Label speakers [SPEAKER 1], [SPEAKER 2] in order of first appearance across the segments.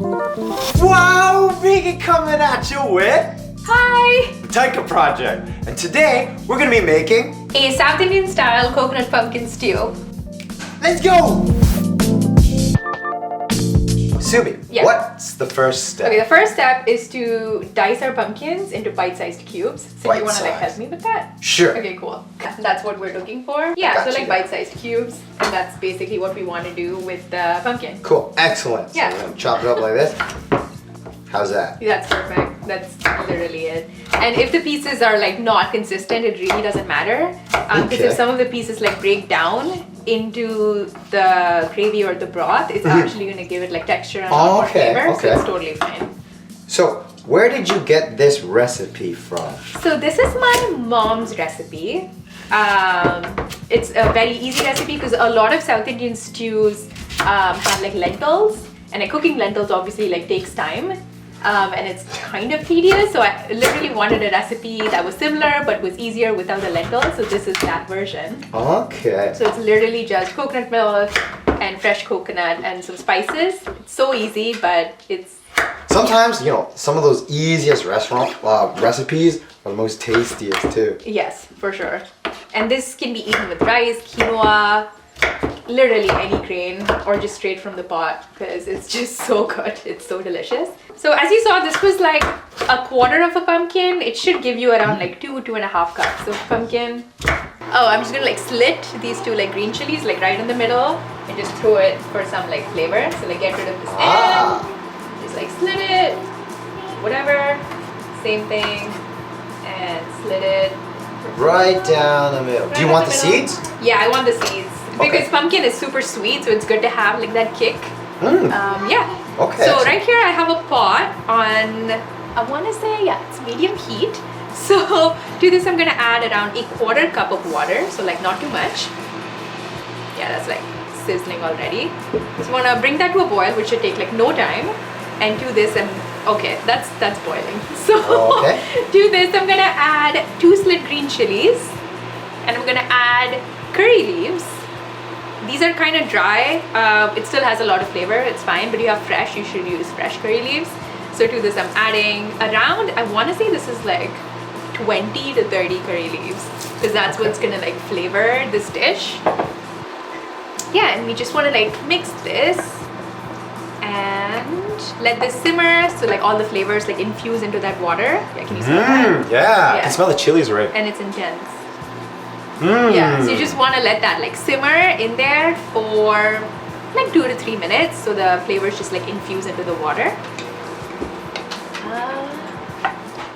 [SPEAKER 1] Wow, Vicky coming at you with
[SPEAKER 2] Hi!
[SPEAKER 1] the Tadka Project. And today, we're gonna be making
[SPEAKER 2] A South Indian style coconut pumpkin stew.
[SPEAKER 1] Let's go! Subi,
[SPEAKER 2] Yeah.
[SPEAKER 1] what's the first step?
[SPEAKER 2] Okay, the first step is to dice our pumpkins into bite-sized cubes. So you wanna like
[SPEAKER 1] Bite-sized.
[SPEAKER 2] help me with that?
[SPEAKER 1] Sure.
[SPEAKER 2] Okay, cool. That's what we're looking for. Yeah,
[SPEAKER 1] Gotcha.
[SPEAKER 2] so like bite-sized cubes. And that's basically what we want to do with the pumpkin.
[SPEAKER 1] Cool, excellent.
[SPEAKER 2] Yeah.
[SPEAKER 1] So we're gonna chop it up like this. How's that?
[SPEAKER 2] That's perfect. That's literally it. And if the pieces are like not consistent, it really doesn't matter. Because
[SPEAKER 1] Okay.
[SPEAKER 2] if some of the pieces like break down into the gravy or the broth, it's actually going to give it like texture and a lot more flavor. So it's totally fine.
[SPEAKER 1] So, where did you get this recipe from?
[SPEAKER 2] So this is my mom's recipe. It's a very easy recipe because a lot of South Indian stews have like lentils, and like cooking lentils obviously like takes time. And it's kind of tedious, so I literally wanted a recipe that was similar but was easier without the lentils, so this is that version.
[SPEAKER 1] Okay.
[SPEAKER 2] So it's literally just coconut milk and fresh coconut and some spices. It's so easy, but it's...
[SPEAKER 1] Sometimes, you know, some of those easiest restaurant recipes are the most tastiest too.
[SPEAKER 2] Yes, for sure. And this can be eaten with rice, quinoa, literally any grain, or just straight from the pot because it's just so good. It's so delicious. So as you saw, this was like a quarter of a pumpkin. It should give you around like 2.5 cups of pumpkin. Oh, I'm just gonna like slit these two like green chilies like right in the middle and just throw it for some like flavor. So like get rid of this end, just like slit it, whatever, same thing, and slit it.
[SPEAKER 1] Right down the middle. Do you want the seeds?
[SPEAKER 2] Yeah, I want the seeds. Because pumpkin is super sweet, so it's good to have like that kick. Yeah.
[SPEAKER 1] Okay.
[SPEAKER 2] So right here I have a pot on, I want to say, yeah, it's medium heat. So to this I'm going to add around 1/4 cup of water, so like not too much. Yeah, that's like sizzling already. Just want to bring that to a boil, which should take like no time. And to this, okay, that's boiling. So to this I'm going to add 2 slit green chilies, and I'm going to add curry leaves. These are kind of dry. It still has a lot of flavor. It's fine, but you have fresh. You should use fresh curry leaves. So to this, I'm adding around, I want to say this is like 20 to 30 curry leaves, because that's what's gonna like flavor this dish. Yeah, and we just want to like mix this and let this simmer, so like all the flavors like infuse into that water. Yeah, can you smell that?
[SPEAKER 1] Yeah, I can smell the chilies already.
[SPEAKER 2] And it's intense. Yeah, so you just want to let that like simmer in there for like 2 to 3 minutes, so the flavors just like infuse into the water.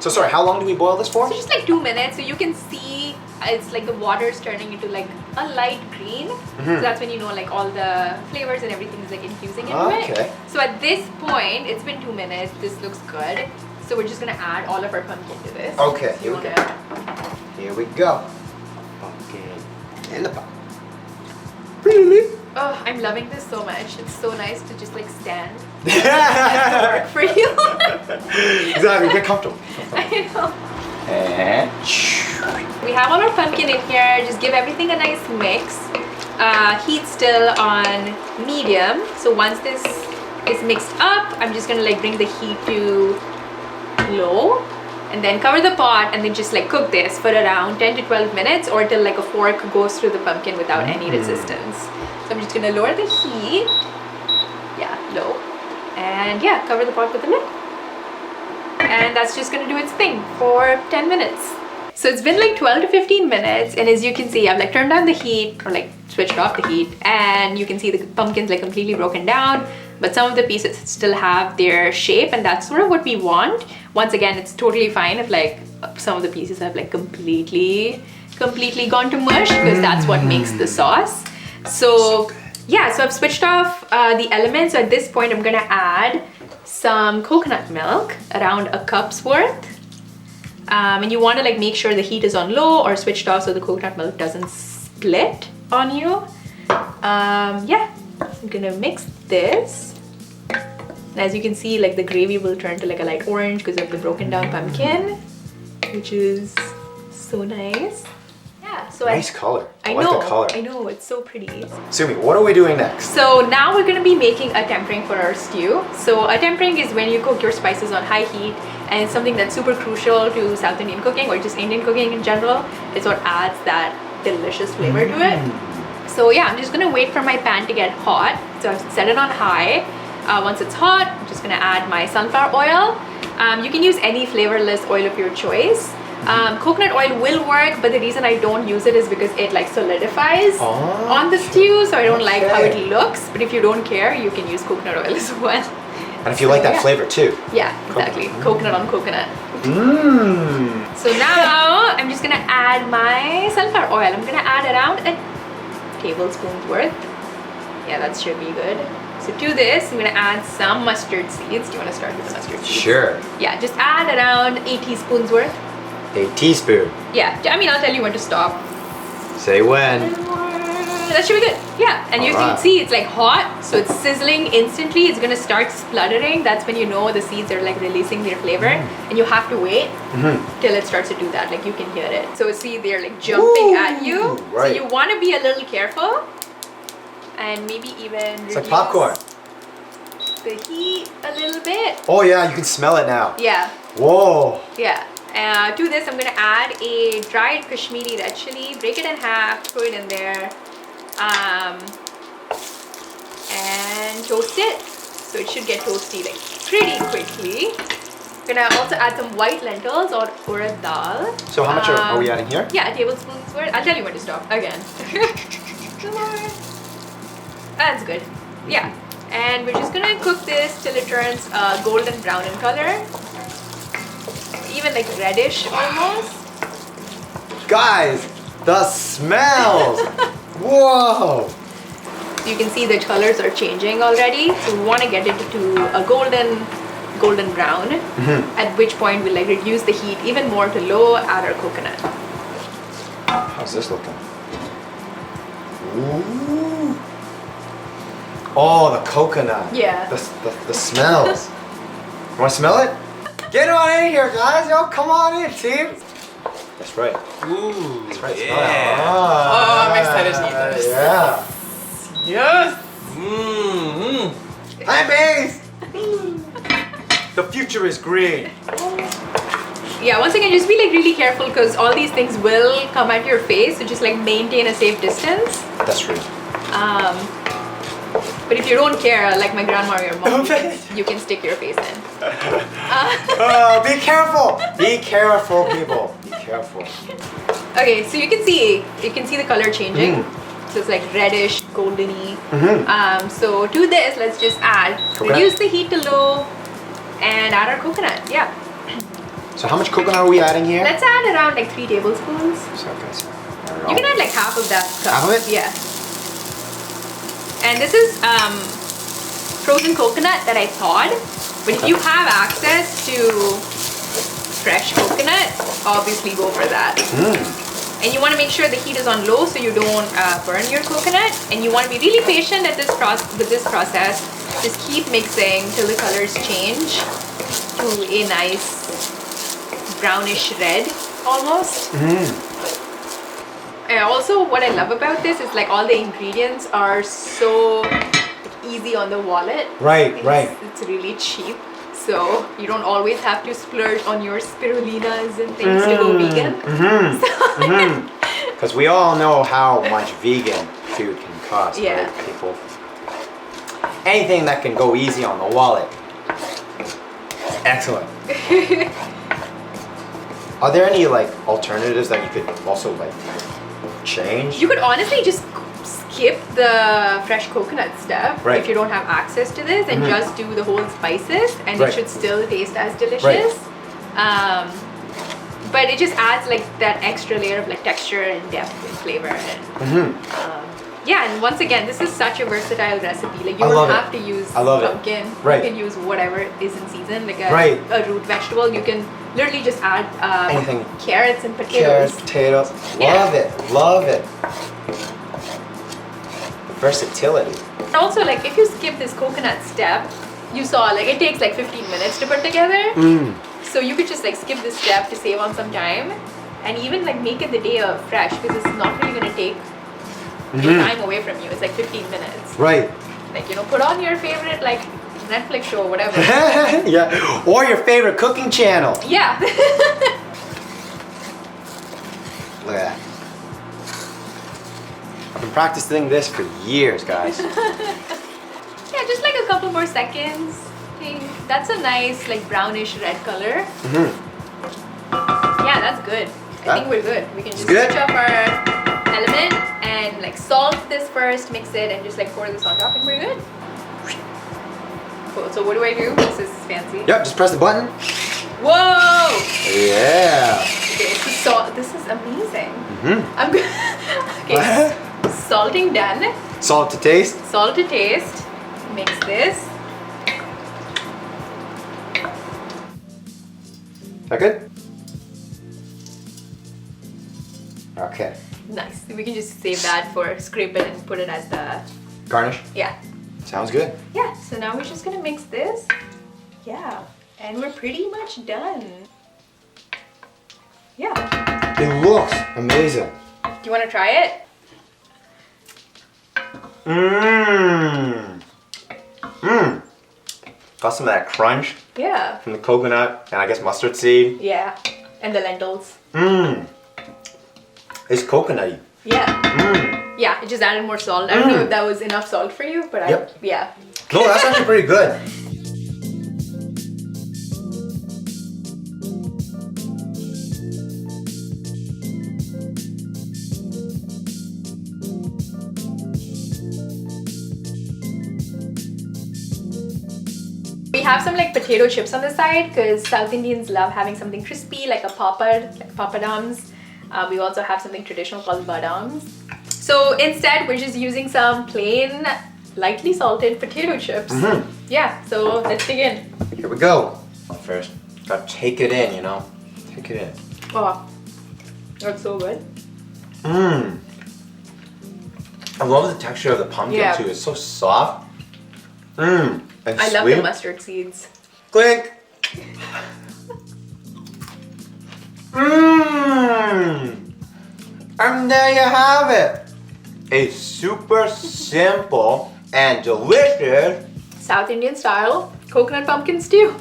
[SPEAKER 1] So sorry, how long do we boil this for?
[SPEAKER 2] So just like 2 minutes, so you can see it's like the water's turning into like a light green. So that's when you know like all the flavors and everything is like infusing into it. So at this point, it's been 2 minutes. This looks good. So we're just gonna add all of our pumpkin to this.
[SPEAKER 1] Okay,
[SPEAKER 2] So
[SPEAKER 1] here we go. Pumpkin in the pot.
[SPEAKER 2] Oh, I'm loving this so much. It's so nice to just like stand.
[SPEAKER 1] Yeah.
[SPEAKER 2] Work for you.
[SPEAKER 1] Exactly, get comfortable.
[SPEAKER 2] I know.
[SPEAKER 1] And
[SPEAKER 2] We have all our pumpkin in here. Just give everything a nice mix. Heat still on medium. So once this is mixed up, I'm just gonna like bring the heat to low, and then cover the pot, and then just like cook this for around 10 to 12 minutes, or till like a fork goes through the pumpkin without any resistance. So I'm just gonna lower the heat. Yeah, low. And yeah, cover the pot with a lid. And that's just gonna do its thing for 10 minutes. So it's been like 12 to 15 minutes, and as you can see, I've like turned down the heat, or like switched off the heat, and you can see the pumpkin's like completely broken down, but some of the pieces still have their shape, and that's sort of what we want. Once again, it's totally fine if like some of the pieces have like completely gone to mush, because that's what makes the sauce. So yeah, so I've switched off the elements. So at this point, I'm gonna add some coconut milk, around a cup's worth. And you want to like make sure the heat is on low or switched off so the coconut milk doesn't split on you. Yeah, I'm gonna mix this. And as you can see, like the gravy will turn to like a light orange because of the broken down pumpkin, which is so nice. Yeah, Yeah, so
[SPEAKER 1] Nice color.
[SPEAKER 2] I
[SPEAKER 1] like
[SPEAKER 2] know,
[SPEAKER 1] the color.
[SPEAKER 2] I know, it's so pretty.
[SPEAKER 1] Sumi, what are we doing next?
[SPEAKER 2] So now we're gonna be making a tempering for our stew. So a tempering is when you cook your spices on high heat, and it's something that's super crucial to South Indian cooking or just Indian cooking in general. It's what adds that delicious flavor to it. So yeah, I'm just gonna wait for my pan to get hot. So I've set it on high. Once it's hot, I'm just gonna add my sunflower oil. You can use any flavorless oil of your choice. Coconut oil will work, but the reason I don't use it is because it like solidifies on the stew, so I don't like how it looks. But if you don't care, you can use coconut oil as well.
[SPEAKER 1] And if you like that flavor too.
[SPEAKER 2] Yeah, exactly. Coconut on coconut.
[SPEAKER 1] Mmm.
[SPEAKER 2] So now I'm just gonna add my sunflower oil. I'm gonna add around a tablespoon's worth. Yeah, that should be good. So to this, I'm gonna add some mustard seeds. Do you wanna start with the mustard seeds?
[SPEAKER 1] Sure.
[SPEAKER 2] Yeah, just add around 8 teaspoons worth.
[SPEAKER 1] A teaspoon.
[SPEAKER 2] Yeah, I mean, I'll tell you when to stop.
[SPEAKER 1] Say when.
[SPEAKER 2] That should be good. Yeah, and you can see it's like hot, so it's sizzling instantly. It's gonna start spluttering. That's when you know the seeds are like releasing their flavor, and you have to wait till it starts to do that. Like you can hear it. So see, they're like jumping at you.
[SPEAKER 1] Right.
[SPEAKER 2] So you want to be a little careful, and maybe even
[SPEAKER 1] It's like popcorn.
[SPEAKER 2] the heat a little bit.
[SPEAKER 1] Oh yeah, you can smell it now.
[SPEAKER 2] Yeah.
[SPEAKER 1] Whoa.
[SPEAKER 2] Yeah. To this, I'm gonna add a dried Kashmiri red chili. Break it in half, throw it in there. And toast it, so it should get toasty like pretty quickly. Gonna also add some white lentils or urad dal.
[SPEAKER 1] So how much are we adding here?
[SPEAKER 2] Yeah, a tablespoon's worth. I'll tell you when to stop again. Come on. That's good. Yeah, and we're just gonna cook this till it turns golden brown in color, even like reddish almost.
[SPEAKER 1] Guys, the smells. Whoa!
[SPEAKER 2] So you can see the colors are changing already. So we want to get it to a golden brown. At which point we'll like reduce the heat even more to low, add our coconut.
[SPEAKER 1] How's this looking? Ooh. Oh, the coconut.
[SPEAKER 2] Yeah.
[SPEAKER 1] The smells. You want to smell it? Get on in here, guys. Yo, come on in, team. That's right.
[SPEAKER 3] Ooh,
[SPEAKER 1] That's right.
[SPEAKER 3] yeah.
[SPEAKER 1] Oh,
[SPEAKER 3] I'm excited to eat this.
[SPEAKER 1] Yeah.
[SPEAKER 3] Yes. Mmm.
[SPEAKER 1] Hi, Baze. The future is green.
[SPEAKER 2] Yeah, once again, just be like really careful because all these things will come at your face. So just like maintain a safe distance.
[SPEAKER 1] That's true.
[SPEAKER 2] But if you don't care, like my grandma or your mom, you can stick your face in.
[SPEAKER 1] Be careful. Be careful, people. Be careful.
[SPEAKER 2] Okay, so you can see the color changing. So it's like reddish, goldeny. So to this, let's just add, reduce the heat to low, and add our coconut. Yeah.
[SPEAKER 1] So how much coconut are we adding here?
[SPEAKER 2] Let's add around like 3 tablespoons.
[SPEAKER 1] So, guys,
[SPEAKER 2] You can add like half of that cup.
[SPEAKER 1] Half of it?
[SPEAKER 2] Yeah. And this is frozen coconut that I thawed. But if you have access to fresh coconut, obviously go for that. And you want to make sure the heat is on low so you don't burn your coconut. And you want to be really patient at with this process. Just keep mixing till the colors change to a nice brownish red almost. And also what I love about this is like all the ingredients are so easy on the wallet.
[SPEAKER 1] Right.
[SPEAKER 2] It's really cheap. So you don't always have to splurge on your spirulinas and things to go vegan.
[SPEAKER 1] Because we all know how much vegan food can cost,
[SPEAKER 2] Yeah.
[SPEAKER 1] right, people? Anything that can go easy on the wallet. Excellent. Are there any like alternatives that you could also like change?
[SPEAKER 2] You could honestly just skip the fresh coconut step
[SPEAKER 1] Right.
[SPEAKER 2] if you don't have access to this and just do the whole spices and
[SPEAKER 1] Right.
[SPEAKER 2] it should still taste as delicious. But it just adds like that extra layer of like texture and depth and flavor. And, yeah, and once again, this is such a versatile recipe. Like you
[SPEAKER 1] I
[SPEAKER 2] don't
[SPEAKER 1] love
[SPEAKER 2] have
[SPEAKER 1] it.
[SPEAKER 2] to use
[SPEAKER 1] I love it.
[SPEAKER 2] pumpkin.
[SPEAKER 1] Right.
[SPEAKER 2] You can use whatever is in season, like a root vegetable. You can literally just add
[SPEAKER 1] Anything.
[SPEAKER 2] carrots and potatoes.
[SPEAKER 1] Carrots, potatoes.
[SPEAKER 2] Yeah.
[SPEAKER 1] Love it. Versatility.
[SPEAKER 2] And also, like if you skip this coconut step, you saw like it takes like 15 minutes to put together. So you could just like skip this step to save on some time. and even like make it the day of fresh because it's not really gonna take any time away from you. It's like 15 minutes.
[SPEAKER 1] Right.
[SPEAKER 2] Like, you know, put on your favorite like Netflix show or whatever.
[SPEAKER 1] Yeah. Or your favorite cooking channel.
[SPEAKER 2] Yeah.
[SPEAKER 1] Look at that. I've been practicing this for years, guys.
[SPEAKER 2] Yeah, just like a couple more seconds. Okay, that's a nice like brownish red color. Yeah, that's good. I think we're good. We can just switch up our element and like salt this first, mix it, and just like pour this on top, and we're good. Cool. So what do I do? This is fancy.
[SPEAKER 1] Yep, just press the button.
[SPEAKER 2] Whoa!
[SPEAKER 1] Yeah.
[SPEAKER 2] Okay, so salt. This is amazing. I'm good. Okay, salting done.
[SPEAKER 1] Salt to taste.
[SPEAKER 2] Salt to taste. Mix this.
[SPEAKER 1] That good? Okay.
[SPEAKER 2] Nice. We can just save that for scrape it and put it as the
[SPEAKER 1] Garnish.
[SPEAKER 2] yeah.
[SPEAKER 1] Sounds good.
[SPEAKER 2] Yeah. So now we're just gonna mix this. Yeah. And we're pretty much done. Yeah.
[SPEAKER 1] It looks amazing.
[SPEAKER 2] Do you want to try it?
[SPEAKER 1] Mmm. Mmm. Got some of that crunch
[SPEAKER 2] Yeah.
[SPEAKER 1] from the coconut and I guess mustard seed.
[SPEAKER 2] Yeah. And the lentils.
[SPEAKER 1] Mmm. It's coconutty.
[SPEAKER 2] Yeah.
[SPEAKER 1] Mmm.
[SPEAKER 2] Yeah. It just added more salt. I don't know if that was enough salt for you, but yeah.
[SPEAKER 1] No, that's actually pretty good.
[SPEAKER 2] We have some like potato chips on the side because South Indians love having something crispy like a papad, like papadums. We also have something traditional called badams. So instead, we're just using some plain, lightly salted potato chips. Yeah, so let's dig in.
[SPEAKER 1] Here we go. First, gotta take it in, you know? Take it in.
[SPEAKER 2] Oh, that's so good.
[SPEAKER 1] Mmm. I love the texture of the pumpkin too. It's so soft. Mmm. And
[SPEAKER 2] I
[SPEAKER 1] sweet.
[SPEAKER 2] love the mustard seeds.
[SPEAKER 1] Clink. Mmm. And there you have it. A super simple and delicious
[SPEAKER 2] South Indian style coconut pumpkin stew.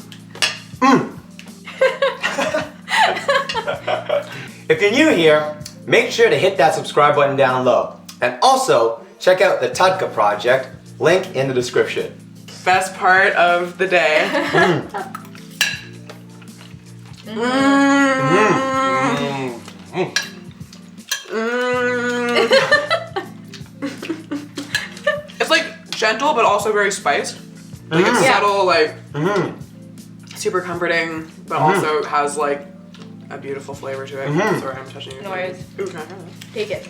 [SPEAKER 1] If you're new here, make sure to hit that subscribe button down low. And also, check out the Tadka Project, link in the description.
[SPEAKER 3] Best part of the day. It's like gentle but also very spiced. Like it's subtle, like super comforting, but also has like a beautiful flavor to it. Sorry, I'm touching your
[SPEAKER 2] No worries.
[SPEAKER 3] Ooh, can I have that?
[SPEAKER 2] Take it.